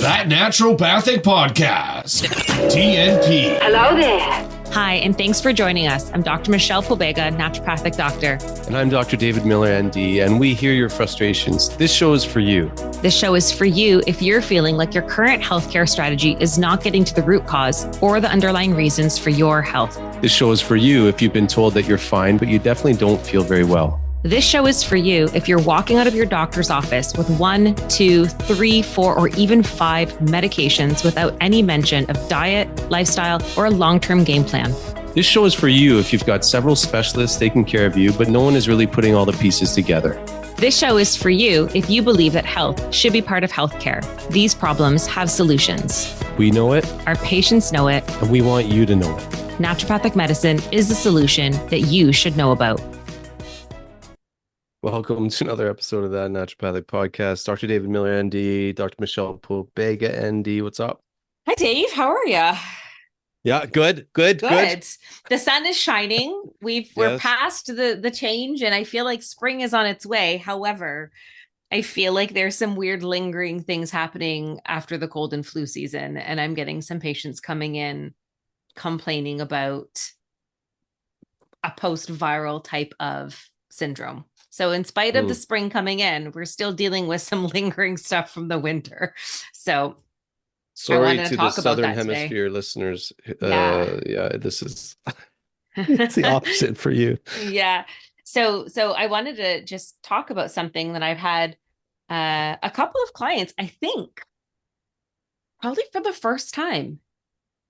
That Naturopathic Podcast. TNP. Hello there. Hi, and thanks for joining us. I'm Dr. Michelle Pobega, naturopathic doctor. And I'm Dr. David Miller, ND, and we hear your frustrations. This show is for you. This show is for you if you're feeling like your current healthcare strategy is not getting to the root cause or the underlying reasons for your health. This show is for you if you've been told that you're fine, but you definitely don't feel very well. This show is for you if you're walking out of your doctor's office with 1, 2, 3, 4, or even 5 medications without any mention of diet, lifestyle, or a long-term game plan. This show is for you if you've got several specialists taking care of you, but no one is really putting all the pieces together. This show is for you if you believe that health should be part of healthcare. These problems have solutions. We know it. Our patients know it. And we want you to know it. Naturopathic medicine is the solution that you should know about. Welcome to another episode of That Naturopathic Podcast. Dr. David Miller, ND, Dr. Michelle Pobega, ND. What's up? Hi, Dave. How are you? Yeah, good. The sun is shining. We're past the change, and I feel like spring is on its way. However, I feel like there's some weird lingering things happening after the cold and flu season, and I'm getting some patients coming in complaining about a post-viral type of syndrome. So in spite of the spring coming in, we're still dealing with some lingering stuff from the winter. So sorry to the Southern Hemisphere listeners. This is it's the opposite for you. Yeah. So I wanted to just talk about something that I've had a couple of clients, I think, probably for the first time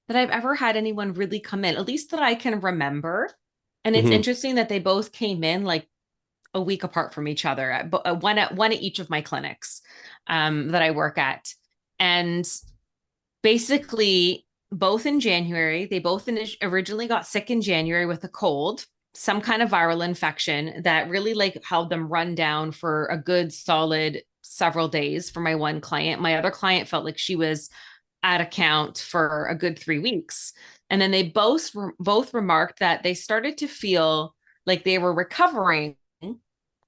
that I've ever had anyone really come in, at least that I can remember. And it's interesting that they both came in like a week apart from each other, one at each of my clinics that I work at. And basically both in January, they both originally got sick in January with a cold, some kind of viral infection that really like held them run down for a good solid several days for my one client. My other client felt like she was at account for a good 3 weeks. And then they both remarked that they started to feel like they were recovering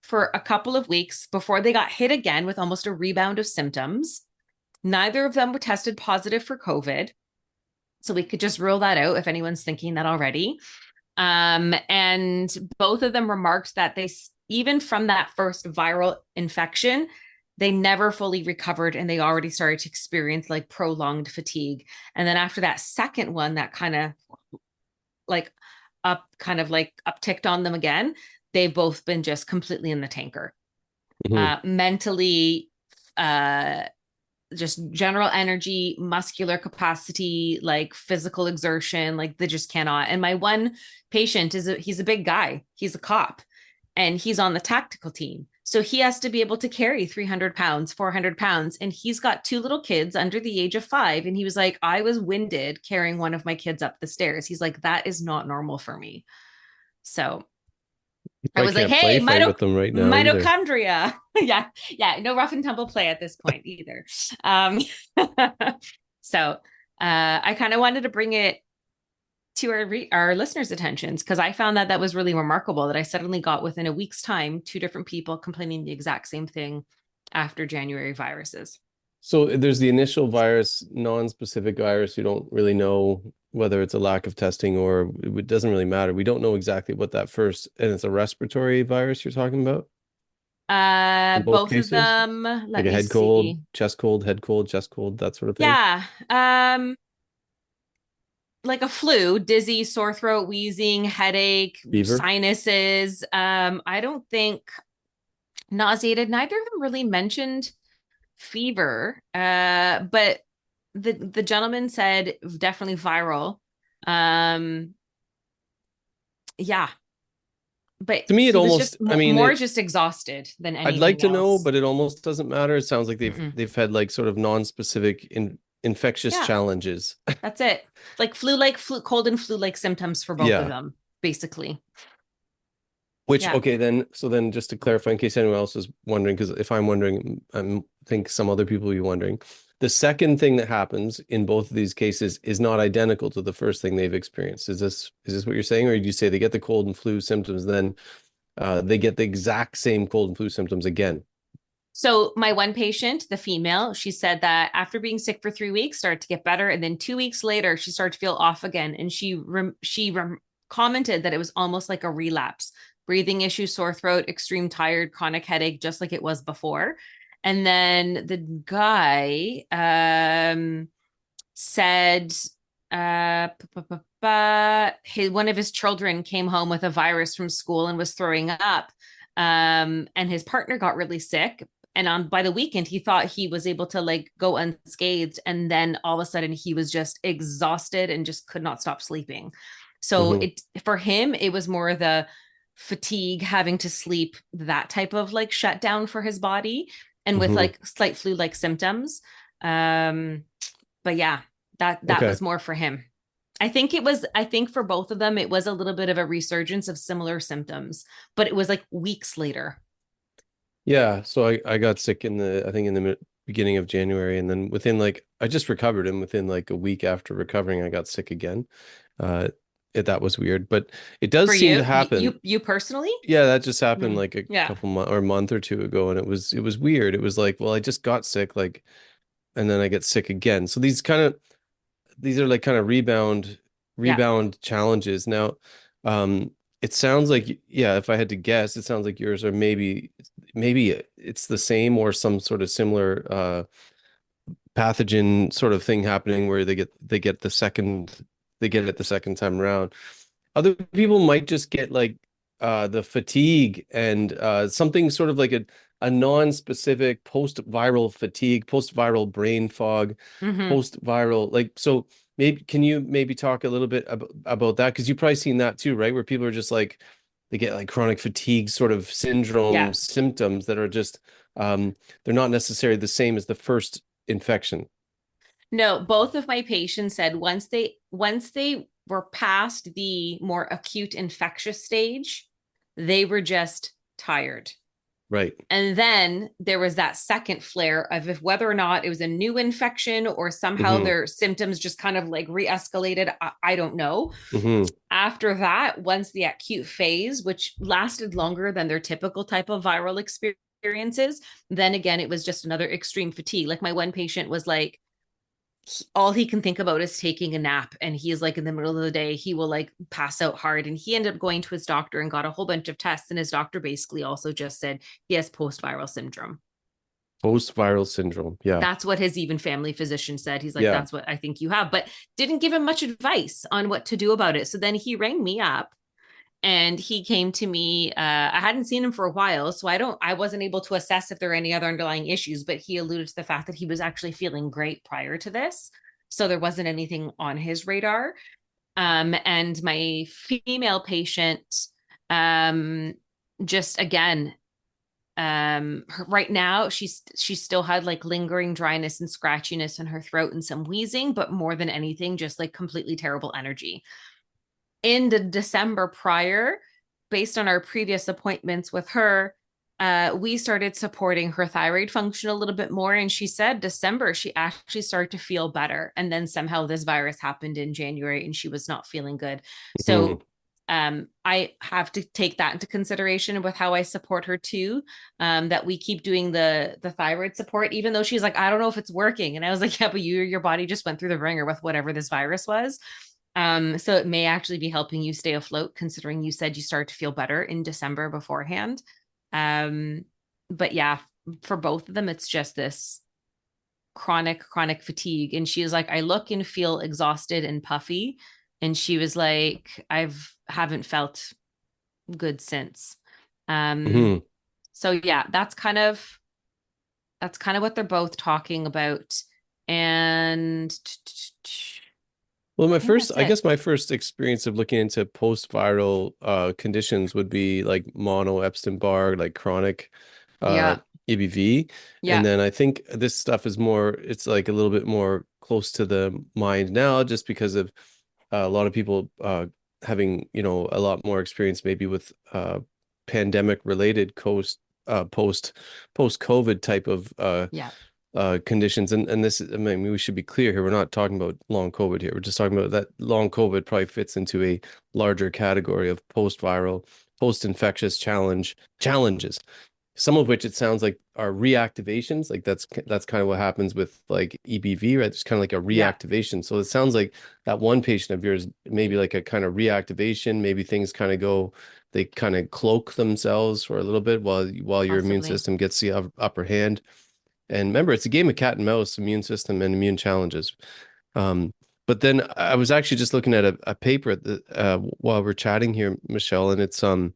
for a couple of weeks before they got hit again with almost a rebound of symptoms. Neither of them were tested positive for COVID. So we could just rule that out if anyone's thinking that already. And both of them remarked that even from that first viral infection, they never fully recovered and they already started to experience like prolonged fatigue. And then after that second one, that kind of upticked on them again, they've both been just completely in the tanker. Mentally, just general energy, muscular capacity, like physical exertion, like they just cannot. And my one patient he's a big guy. He's a cop and he's on the tactical team. So he has to be able to carry 300 pounds, 400 pounds. And he's got 2 little kids under the age of 5. And he was like, I was winded carrying one of my kids up the stairs. He's like, that is not normal for me. So I was like, hey, with them right now mitochondria. yeah. No rough and tumble play at this point either. So I kind of wanted to bring it to our listeners' attentions because I found that was really remarkable that I suddenly got within a week's time 2 different people complaining the exact same thing after January viruses. So there's the initial virus, non-specific virus. You don't really know whether it's a lack of testing or it doesn't really matter. We don't know exactly what that first, and it's a respiratory virus you're talking about? Both of them. Like a head cold, chest cold, head cold, chest cold, that sort of thing? Yeah. Like a flu, dizzy, sore throat, wheezing, headache, fever, sinuses. I don't think nauseated. Neither of them really mentioned fever. But the gentleman said definitely viral. Yeah. But to me, it almost, more just exhausted than anything I'd like to else. know, but it almost doesn't matter. It sounds like they've had like sort of non-specific infectious challenges. That's it. Like cold and flu-like symptoms for both of them, basically. Which, okay, then just to clarify, in case anyone else is wondering, because if I'm wondering, I think some other people will be wondering, the second thing that happens in both of these cases is not identical to the first thing they've experienced. Is this what you're saying? Or do you say they get the cold and flu symptoms, then they get the exact same cold and flu symptoms again? So my one patient, the female, she said that after being sick for 3 weeks, started to get better, and then 2 weeks later, she started to feel off again, and she commented that it was almost like a relapse: breathing issues, sore throat, extreme tired, chronic headache, just like it was before. And then the guy said one of his children came home with a virus from school and was throwing up. And his partner got really sick. And by the weekend, he thought he was able to like go unscathed. And then all of a sudden he was just exhausted and just could not stop sleeping. So for him, it was more the fatigue, having to sleep, that type of like shutdown for his body, and with like slight flu-like symptoms. But yeah, that was more for him. I think for both of them, it was a little bit of a resurgence of similar symptoms, but it was like weeks later. Yeah. So I got sick in the beginning of January, and then I just recovered, and within like a week after recovering, I got sick again. That was weird, but it does seem to happen. You personally? Yeah, that just happened like a couple months or a month or two ago, and it was weird. It was like, well, I just got sick, like, and then I get sick again. So these are like kind of rebound challenges. Now, it sounds like, if I had to guess, it sounds like yours are maybe it's the same or some sort of similar pathogen sort of thing happening where they get it the second time around. Other people might just get like the fatigue and something sort of like a non-specific post-viral fatigue, post-viral brain fog, post-viral, like, so can you maybe talk a little bit about that? Because you've probably seen that too, right? Where people are just like, they get like chronic fatigue sort of syndrome symptoms that are just, they're not necessarily the same as the first infection. No, both of my patients said once they were past the more acute infectious stage, they were just tired. Right. And then there was that second flare of whether or not it was a new infection or somehow their symptoms just kind of like re-escalated. I don't know. After that, once the acute phase, which lasted longer than their typical type of viral experiences, then again, it was just another extreme fatigue. Like my one patient was like, all he can think about is taking a nap, and he's like, in the middle of the day he will like pass out hard, and he ended up going to his doctor and got a whole bunch of tests, and his doctor basically also just said he has post-viral syndrome. Yeah, that's what his even family physician said. He's like, that's what I think you have, but didn't give him much advice on what to do about it. So then he rang me up and he came to me. I hadn't seen him for a while, so I wasn't able to assess if there are any other underlying issues, but he alluded to the fact that he was actually feeling great prior to this. So there wasn't anything on his radar. And my female patient, just again, right now she still had like lingering dryness and scratchiness in her throat and some wheezing, but more than anything, just like completely terrible energy. In the December prior, based on our previous appointments with her, we started supporting her thyroid function a little bit more. And she said December, she actually started to feel better. And then somehow this virus happened in January and she was not feeling good. So I have to take that into consideration with how I support her too, that we keep doing the thyroid support, even though she's like, I don't know if it's working. And I was like, yeah, but your body just went through the ringer with whatever this virus was. So it may actually be helping you stay afloat, considering you said you started to feel better in December beforehand. But yeah, for both of them, it's just this chronic fatigue. And she was like, I look and feel exhausted and puffy. And she was like, haven't felt good since. So yeah, that's kind of what they're both talking about. And well, I guess my first experience of looking into post-viral conditions would be like mono Epstein-Barr, like chronic EBV. And then I think this stuff is it's like a little bit more close to the mind now, just because of a lot of people having, a lot more experience maybe with pandemic related post-COVID type of conditions. And this, I mean, we should be clear here. We're not talking about long COVID here. We're just talking about that long COVID probably fits into a larger category of post-viral, post-infectious challenges. some of which it sounds like are reactivations. Like that's kind of what happens with like EBV, right? There's kind of like a Yeah. reactivation. So it sounds like that one patient of yours, maybe like a kind of reactivation, maybe things kind of go, they kind of cloak themselves for a little bit while your immune Possibly. system gets the upper hand. And remember, it's a game of cat and mouse, immune system and immune challenges. But then I was actually just looking at a paper while we're chatting here, Michelle, and it's talking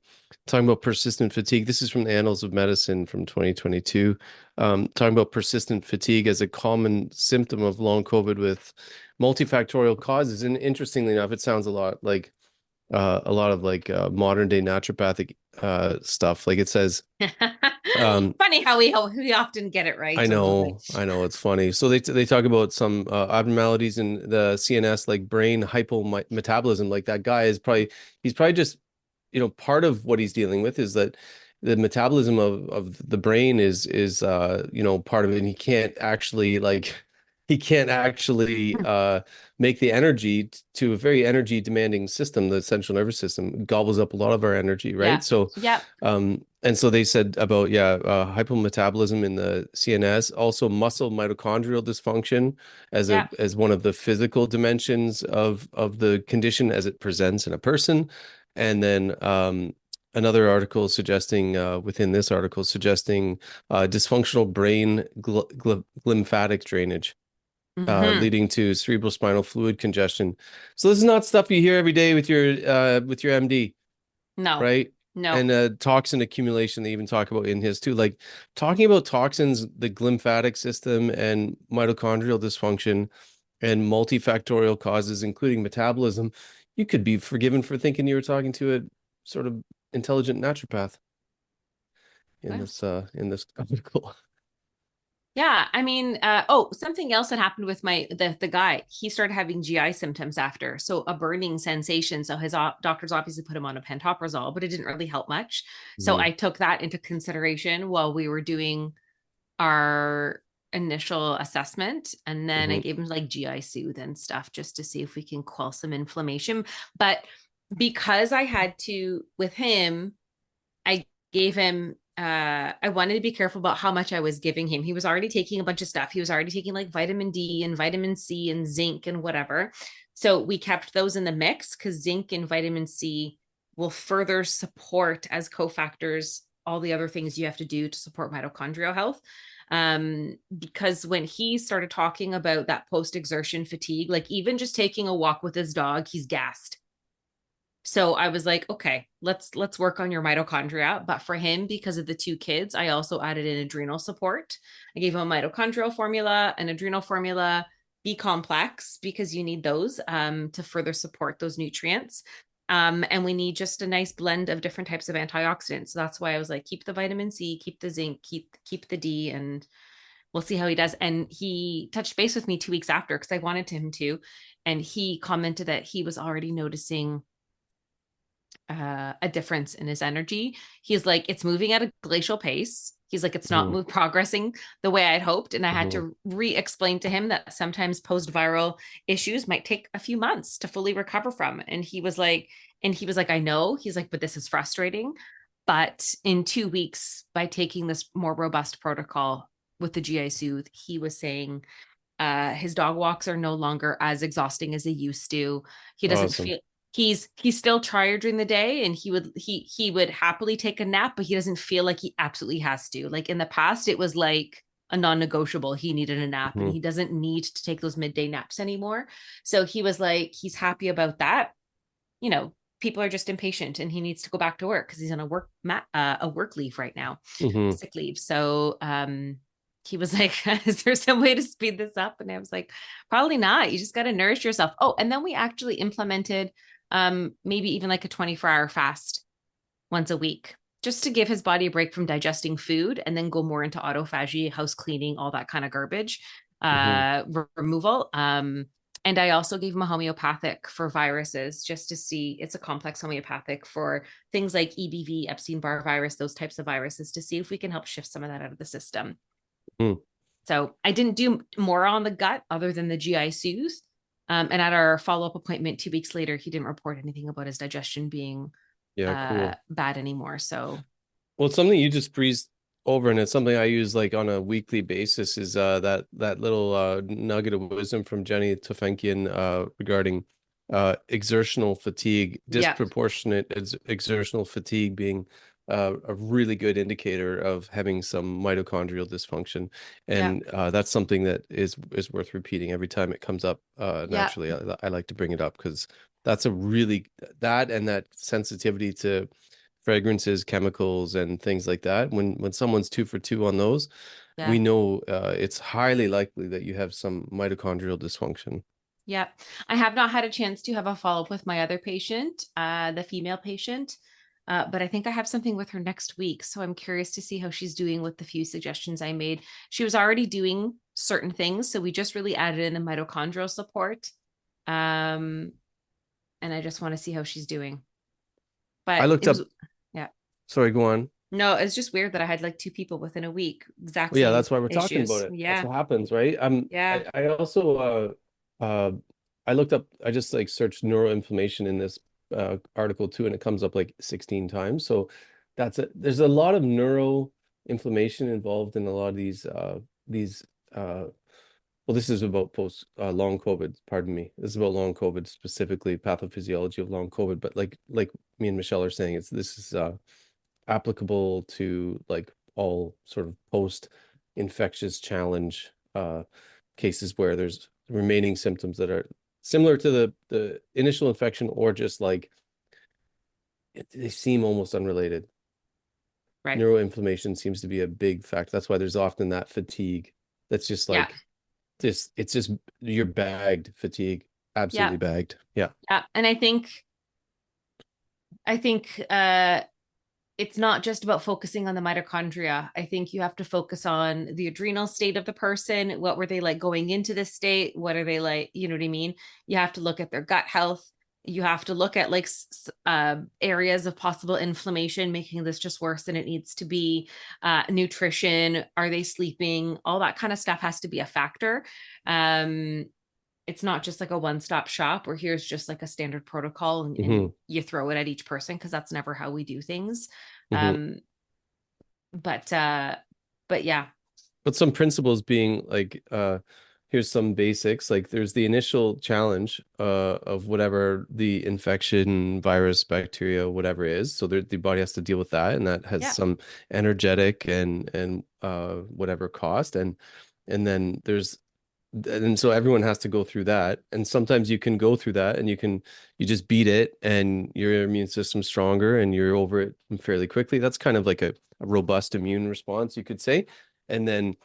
about persistent fatigue. This is from the Annals of Medicine from 2022, talking about persistent fatigue as a common symptom of long COVID with multifactorial causes. And interestingly enough, it sounds a lot of like modern day naturopathic stuff. Like it says, Funny how we often get it right I a little bit. know, it's funny. So they talk about some abnormalities in the CNS, like brain hypometabolism. Like that guy he's probably just, part of what he's dealing with is that the metabolism of the brain is part of it, and he can't actually make the energy to a very energy demanding system. The central nervous system gobbles up a lot of our energy, right? Yeah. So Yeah. and so they said about hypometabolism in the CNS, also muscle mitochondrial dysfunction Yeah. as one of the physical dimensions of the condition as it presents in a person. And then another article suggesting within this article suggesting dysfunctional brain glymphatic drainage, Mhm. leading to cerebrospinal fluid congestion. So this is not stuff you hear every day with your MD, No. right? No. And toxin accumulation they even talk about in his too. Like talking about toxins, the glymphatic system and mitochondrial dysfunction and multifactorial causes, including metabolism, you could be forgiven for thinking you were talking to a sort of intelligent naturopath in Wow. this article. Yeah, I mean, something else that happened with the guy. He started having GI symptoms after, so a burning sensation. So his doctors obviously put him on a pantoprazole, but it didn't really help much. So Mhm. I took that into consideration while we were doing our initial assessment, and then I Mhm. gave him like GI Soothe and stuff just to see if we can quell some inflammation. But because I had to with him, I gave him I wanted to be careful about how much I was giving him. He was already taking a bunch of stuff. He was already taking like vitamin D and vitamin C and zinc and whatever. So we kept those in the mix because zinc and vitamin C will further support as cofactors all the other things you have to do to support mitochondrial health. Because when he started talking about that post exertion fatigue, like even just taking a walk with his dog, he's gassed. So I was like, okay, let's work on your mitochondria. But for him, because of the two kids, I also added in adrenal support. I gave him a mitochondrial formula, an adrenal formula, B complex, because you need those to further support those nutrients. And we need just a nice blend of different types of antioxidants. So that's why I was like, keep the vitamin C, keep the zinc, keep the D, and we'll see how he does. And he touched base with me 2 weeks after because I wanted him to, and he commented that he was already noticing a difference in his energy. He's like, it's moving at a glacial pace. He's like, it's not Mhm. progressing the way I'd hoped. And I had Mhm. to re-explain to him that sometimes post-viral issues might take a few months to fully recover from. And he was like, I know. He's like, but this is frustrating. But in 2 weeks, by taking this more robust protocol with the GI Soothe, he was saying his dog walks are no longer as exhausting as they used to. He doesn't Awesome. feel he's still tired during the day, and he would happily take a nap, but he doesn't feel like he absolutely has to. Like in the past, it was like a non-negotiable. He needed a nap, and Mhm. he doesn't need to take those midday naps anymore. So he was like, he's happy about that. People are just impatient, and he needs to go back to work because he's on a work leave right now, Mhm. sick leave. So he was like, is there some way to speed this up? And I was like, probably not. You just got to nourish yourself. Oh, and then we actually implemented maybe even like a 24-hour fast once a week, just to give his body a break from digesting food and then go more into autophagy, house cleaning, all that kind of garbage Mhm. removal. And I also gave him a homeopathic for viruses just to see, it's a complex homeopathic for things like EBV, Epstein-Barr virus, those types of viruses, to see if we can help shift some of that out of the system. Mhm. So I didn't do more on the gut other than the GI Soothe. And at our follow-up appointment 2 weeks later, he didn't report anything about his digestion being Yeah, cool. bad anymore. So Well, it's something you just breezed over, and it's something I use like on a weekly basis, is that little nugget of wisdom from Jenny Tofenkian regarding exertional fatigue, Yeah. disproportionate exertional fatigue being a really good indicator of having some mitochondrial dysfunction. Yeah. And that's something that is worth repeating every time it comes up. Yeah. Naturally, I like to bring it up because that's a really, that and that sensitivity to fragrances, chemicals, and things like that. When someone's 2 for 2 on those, we Yeah. know it's highly likely that you have some mitochondrial dysfunction. Yeah. I have not had a chance to have a follow-up with my other patient, the female patient. But I think I have something with her next week. So I'm curious to see how she's doing with the few suggestions I made. She was already doing certain things. So we just really added in the mitochondrial support. And I just want to see how she's doing. I But looked it was, up, yeah. sorry, go on. No, it's just weird that I had like 2 people within a week, exact Well, yeah, same that's why we're talking about issues. it. That's Yeah. what happens, right? Yeah. I also I looked up, I just like searched neuroinflammation in this article too, and it comes up like 16 times. So that's it. There's a lot of neuroinflammation involved in a lot of these well, this is about post long COVID, pardon me. This is about long COVID, specifically pathophysiology of long COVID. But like me and Michelle are saying, this is applicable to like all sort of post infectious challenge cases where there's remaining symptoms that are similar to the initial infection, or just like they seem almost unrelated. Right. Neuroinflammation seems to be a big factor. That's why there's often that fatigue that's just Yeah. like this. It's just you're bagged fatigue, absolutely Yeah. bagged. Yeah. Yeah. And I think it's not just about focusing on the mitochondria. I think you have to focus on the adrenal state of the person. What were they like going into this state? What are they like? You know what I mean? You have to look at their gut health. You have to look at like areas of possible inflammation, making this just worse than it needs to be. Nutrition, are they sleeping? All that kind of stuff has to be a factor. It's not just like a one-stop shop where here's just like a standard protocol and you throw it at each person, because that's never how we do things. But yeah. But some principles being like here's some basics. Like there's the initial challenge of whatever the infection, virus, bacteria, whatever is. So the body has to deal with that, and that has some energetic and whatever cost. And then so everyone has to go through that. And sometimes you can go through that and you just beat it, and your immune system's stronger and you're over it fairly quickly. That's kind of like a robust immune response, you could say. And then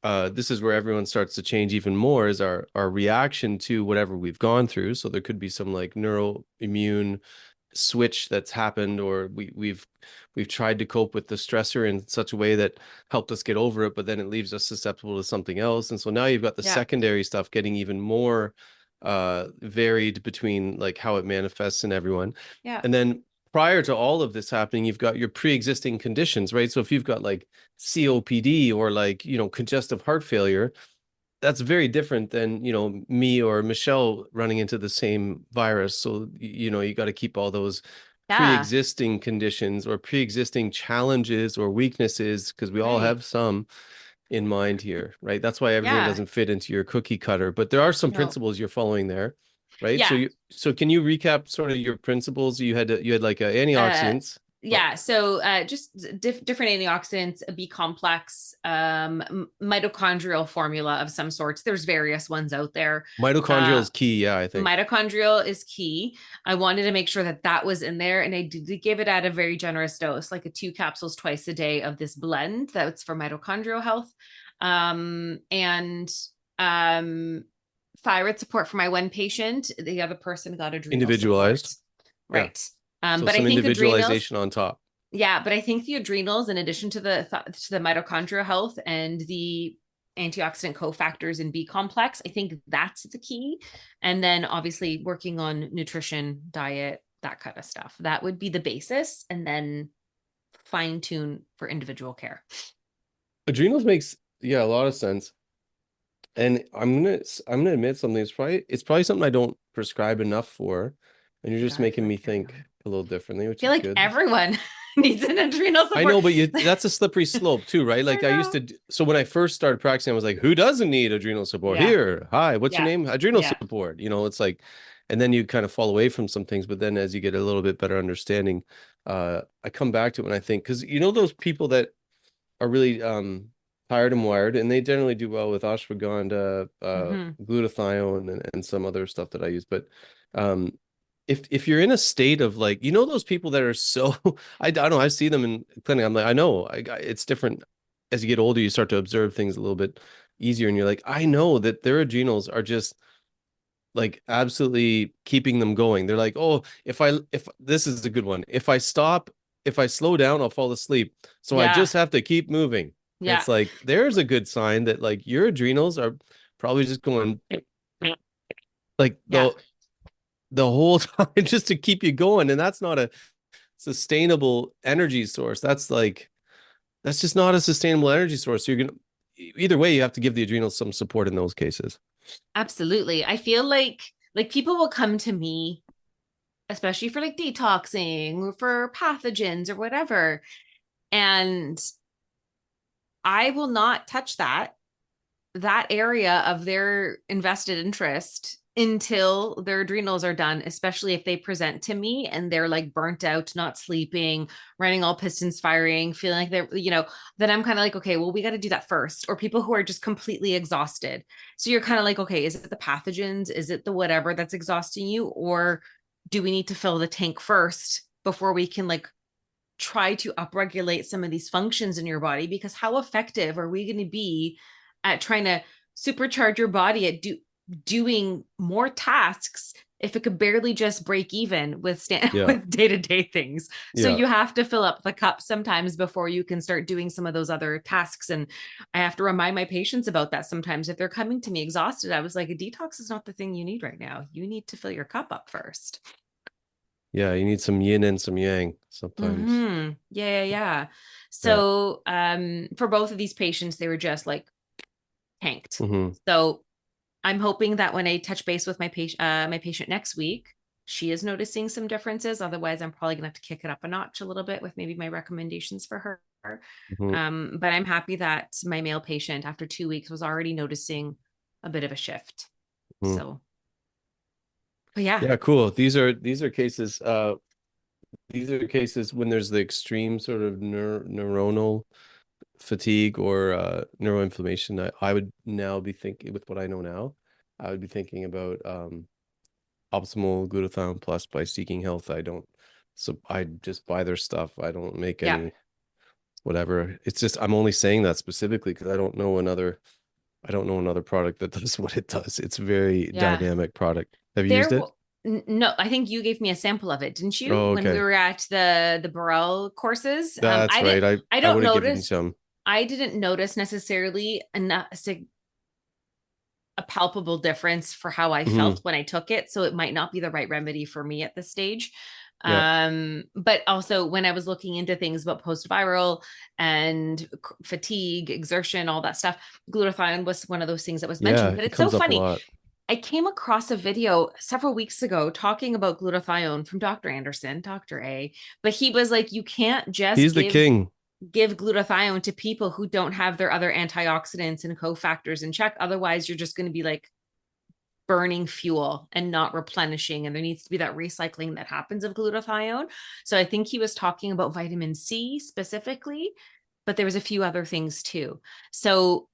this is where everyone starts to change even more, is our reaction to whatever we've gone through. So there could be some like neuroimmune switch that's happened, or we've tried to cope with the stressor in such a way that helped us get over it, but then it leaves us susceptible to something else. And so now you've got the secondary stuff getting even more varied between like how it manifests in everyone. And then prior to all of this happening, you've got your pre-existing conditions, right? So if you've got like COPD or like, congestive heart failure, that's very different than, me or Michelle running into the same virus. So, you got to keep all those pre-existing conditions or pre-existing challenges or weaknesses, because we all have some in mind here, right? That's why everything doesn't fit into your cookie cutter, but there are some principles you're following there, right? Yeah. So can you recap sort of your principles? You had like antioxidants. So just different antioxidants, a B complex, mitochondrial formula of some sorts. There's various ones out there. Mitochondrial is key. Yeah, I think mitochondrial is key. I wanted to make sure that was in there, and I did give it at a very generous dose, like 2 capsules twice a day of this blend that's for mitochondrial health. And thyroid support for my one patient. The other person got adrenal individualized support. Right. So but some I think individualization on top. Yeah, but I think the adrenals, in addition to the mitochondrial health and the antioxidant cofactors in B complex, I think that's the key. And then obviously working on nutrition, diet, that kind of stuff. That would be the basis, and then fine tune for individual care. Adrenals makes a lot of sense. And I'm gonna admit something. It's probably something I don't prescribe enough for, and you're just making me think a little differently, which I feel is like good. everyone needs an adrenal support. I know, but that's a slippery slope too, right? Like I used to, so when I first started practicing, I was like, who doesn't need adrenal support? Yeah. Here, hi, what's your Yeah. name? Adrenal Yeah. support. It's like, and then you kind of fall away from some things, but then as you get a little bit better understanding, I come back to it when I think, because those people that are really tired and wired, and they generally do well with ashwagandha, glutathione, and some other stuff that I use. But if you're in a state of like, those people that are so, I don't know, I see them in clinic. I'm like, I know, it's different as you get older. You start to observe things a little bit easier, and you're like, I know that their adrenals are just like absolutely keeping them going. They're like, oh, if this is a good one, if I slow down, I'll fall asleep. So I just have to keep moving. Yeah. It's like, there's a good sign that like your adrenals are probably just going like the whole time just to keep you going. And that's not a sustainable energy source. That's just not a sustainable energy source. So either way, you have to give the adrenals some support in those cases. Absolutely. I feel like people will come to me, especially for like detoxing or for pathogens or whatever, and I will not touch that area of their invested interest until their adrenals are done, especially if they present to me and they're like burnt out, not sleeping, running all pistons firing, feeling like they're, then I'm kind of like, okay, well, we got to do that first. Or people who are just completely exhausted. So you're kind of like, okay, is it the pathogens? Is it the whatever that's exhausting you? Or do we need to fill the tank first before we can like try to upregulate some of these functions in your body? Because how effective are we going to be at trying to supercharge your body at doing more tasks if it could barely just break even with with day-to-day things? So you have to fill up the cup sometimes before you can start doing some of those other tasks. And I have to remind my patients about that sometimes. If they're coming to me exhausted, I was like, a detox is not the thing you need right now. You need to fill your cup up first. Yeah, you need some yin and some yang sometimes. Yeah. So for both of these patients, they were just like tanked. So I'm hoping that when I touch base with my patient next week, she is noticing some differences. Otherwise, I'm probably gonna have to kick it up a notch a little bit with maybe my recommendations for her. But I'm happy that my male patient after 2 weeks was already noticing a bit of a shift. So but yeah, cool. These are cases when there's the extreme sort of neuronal fatigue or neuroinflammation. I would now be thinking, with what I know now, I would be thinking about optimal glutathione plus by Seeking Health. I just buy their stuff. I don't make any whatever. It's just, I'm only saying that specifically because I don't know another product that does what it does. It's very dynamic product. Have you used it? No, I think you gave me a sample of it, didn't you? Oh, okay. When we were at the Burrell courses. That's right. I don't notice. I didn't notice necessarily a palpable difference for how I felt when I took it. So it might not be the right remedy for me at this stage. But also when I was looking into things about post-viral and fatigue, exertion, all that stuff, glutathione was one of those things that was mentioned. But it's so funny. I came across a video several weeks ago talking about glutathione from Dr. Anderson, Dr. A, but he was like, you can't just He's the king. Give glutathione to people who don't have their other antioxidants and cofactors in check. Otherwise, you're just going to be like burning fuel and not replenishing. And there needs to be that recycling that happens of glutathione. So I think he was talking about vitamin C specifically, but there was a few other things too. So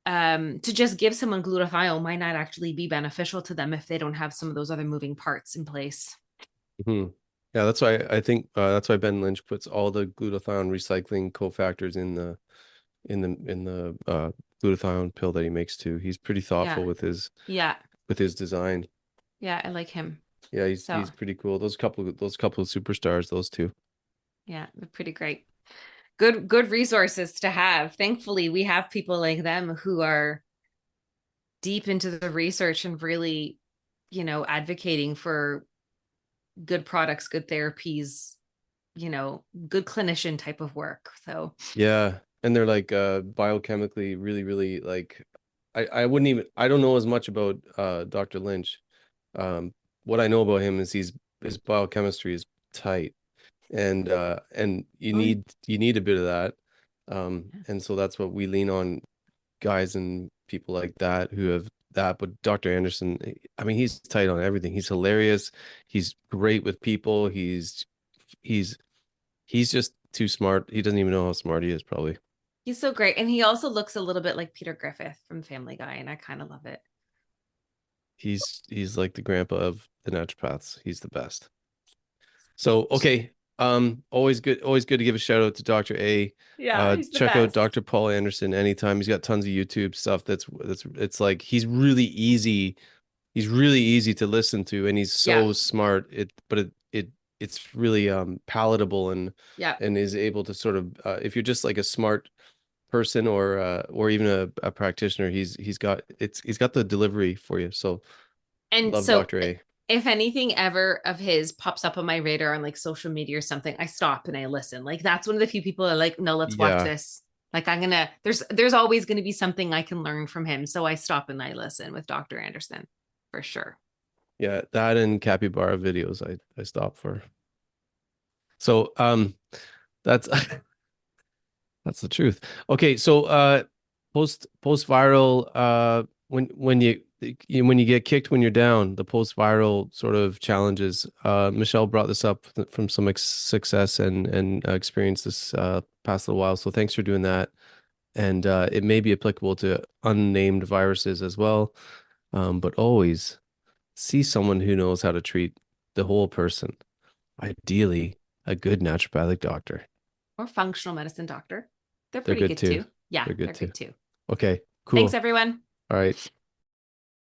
to just give someone glutathione might not actually be beneficial to them if they don't have some of those other moving parts in place. Yeah, that's why I think that's why Ben Lynch puts all the glutathione recycling cofactors in the glutathione pill that he makes too. He's pretty thoughtful with his design. Yeah, I like him. Yeah, he's pretty cool. Those couple of superstars, those two. Yeah, they're pretty great. Good resources to have. Thankfully, we have people like them who are deep into the research and really, advocating for good products, good therapies, good clinician type of work. So yeah. And they're like biochemically really, really like, I don't know as much about Dr. Lynch. What I know about him is his biochemistry is tight. and you need a bit of that. And so that's what we lean on, guys and people like that who have that. But Dr. Anderson, I mean, he's tight on everything. He's hilarious. He's great with people. He's just too smart. He doesn't even know how smart he is, probably. He's so great. And he also looks a little bit like Peter Griffith from Family Guy, and I kind of love it. He's like the grandpa of the naturopaths. He's the best. So, okay. Always good to give a shout out to Dr. A. Yeah, he's the check best. out Dr. Paul Anderson anytime. He's got tons of YouTube stuff it's like he's really easy to listen to, and he's so smart. It's really palatable and is able to sort of if you're just like a smart person or even a practitioner, he's got the delivery for you. So love Dr. A. If anything ever of his pops up on my radar on like social media or something, I stop and I listen. Like that's one of the few people that are like, no, let's watch this. Like there's always going to be something I can learn from him. So I stop and I listen with Dr. Anderson for sure. Yeah, that and capybara videos I stop for. So that's that's the truth. Okay, so post viral when you get kicked when you're down, the post viral sort of challenges. Michelle brought this up from some success and experience this past little while. So thanks for doing that. And it may be applicable to unnamed viruses as well. But always see someone who knows how to treat the whole person. Ideally, a good naturopathic doctor or functional medicine doctor. They're pretty good too. Yeah, they're good too. Okay, cool. Thanks, everyone. All right.